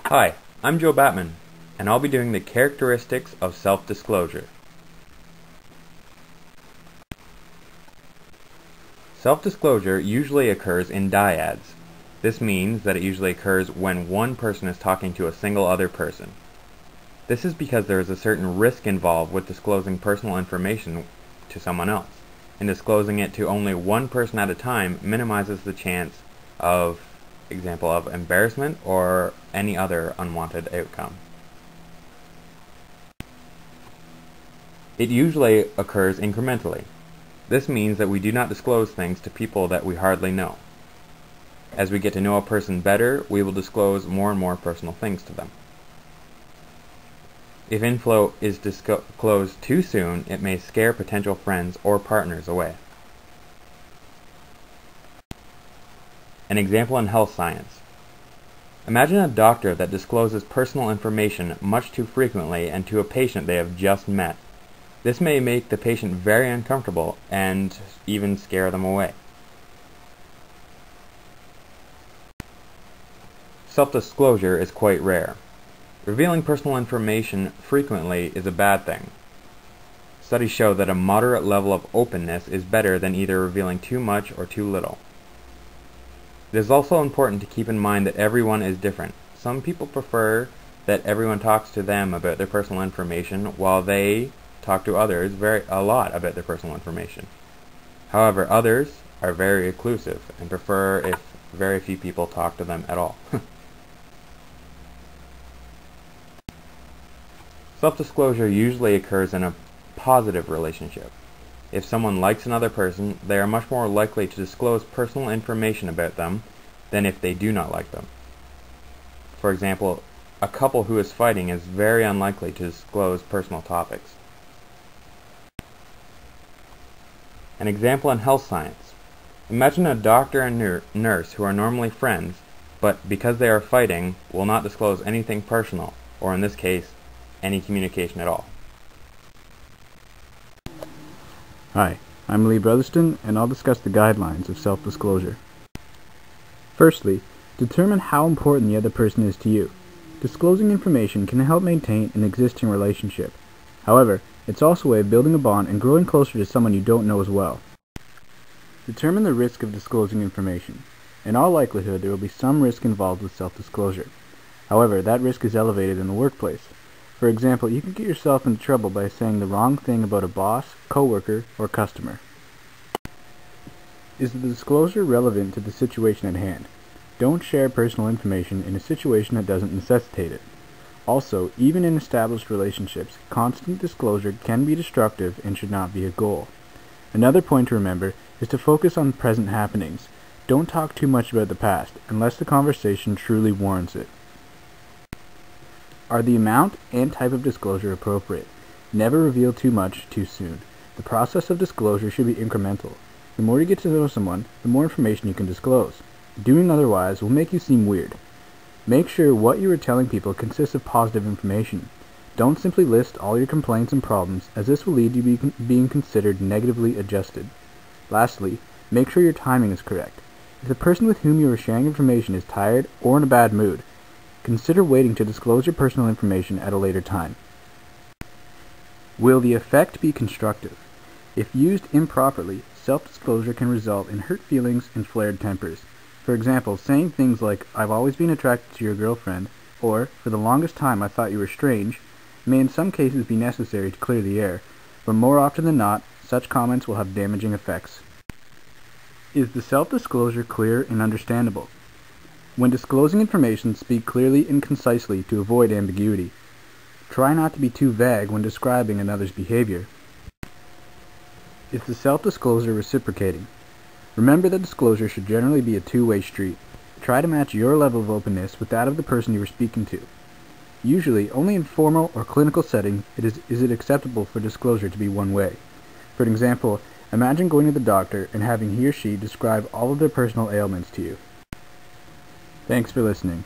Hi, I'm Joe Batman, and I'll be doing the characteristics of self-disclosure. Self-disclosure usually occurs in dyads. This means that it usually occurs when one person is talking to a single other person. This is because there is a certain risk involved with disclosing personal information to someone else, and disclosing it to only one person at a time minimizes the chance of embarrassment or any other unwanted outcome. It usually occurs incrementally. This means that we do not disclose things to people that we hardly know. As we get to know a person better, we will disclose more and more personal things to them. If info is disclosed too soon, it may scare potential friends or partners away. An example in health science. Imagine a doctor that discloses personal information much too frequently and to a patient they have just met. This may make the patient very uncomfortable and even scare them away. Self-disclosure is quite rare. Revealing personal information frequently is a bad thing. Studies show that a moderate level of openness is better than either revealing too much or too little. It is also important to keep in mind that everyone is different. Some people prefer that everyone talks to them about their personal information, while they talk to others a lot about their personal information. However, others are very reclusive and prefer if very few people talk to them at all. Self-disclosure usually occurs in a positive relationship. If someone likes another person, they are much more likely to disclose personal information about them than if they do not like them. For example, a couple who is fighting is very unlikely to disclose personal topics. An example in health science. Imagine a doctor and nurse who are normally friends, but because they are fighting, will not disclose anything personal, or in this case, any communication at all. Hi, I'm Lee Brotherston, and I'll discuss the guidelines of self-disclosure. Firstly, determine how important the other person is to you. Disclosing information can help maintain an existing relationship. However, it's also a way of building a bond and growing closer to someone you don't know as well. Determine the risk of disclosing information. In all likelihood, there will be some risk involved with self-disclosure. However, that risk is elevated in the workplace. For example, you can get yourself into trouble by saying the wrong thing about a boss, coworker, or customer. Is the disclosure relevant to the situation at hand? Don't share personal information in a situation that doesn't necessitate it. Also, even in established relationships, constant disclosure can be destructive and should not be a goal. Another point to remember is to focus on present happenings. Don't talk too much about the past, unless the conversation truly warrants it. Are the amount and type of disclosure appropriate? Never reveal too much too soon. The process of disclosure should be incremental. The more you get to know someone, the more information you can disclose. Doing otherwise will make you seem weird. Make sure what you are telling people consists of positive information. Don't simply list all your complaints and problems, as this will lead to you being considered negatively adjusted. Lastly, make sure your timing is correct. If the person with whom you are sharing information is tired or in a bad mood, consider waiting to disclose your personal information at a later time. Will the effect be constructive? If used improperly, self-disclosure can result in hurt feelings and flared tempers. For example, saying things like, "I've always been attracted to your girlfriend," or, "For the longest time I thought you were strange," may in some cases be necessary to clear the air, but more often than not, such comments will have damaging effects. Is the self-disclosure clear and understandable? When disclosing information, speak clearly and concisely to avoid ambiguity. Try not to be too vague when describing another's behavior. Is the self-disclosure reciprocating? Remember that disclosure should generally be a two-way street. Try to match your level of openness with that of the person you are speaking to. Usually, only in formal or clinical settings is it acceptable for disclosure to be one way. For example, imagine going to the doctor and having he or she describe all of their personal ailments to you. Thanks for listening.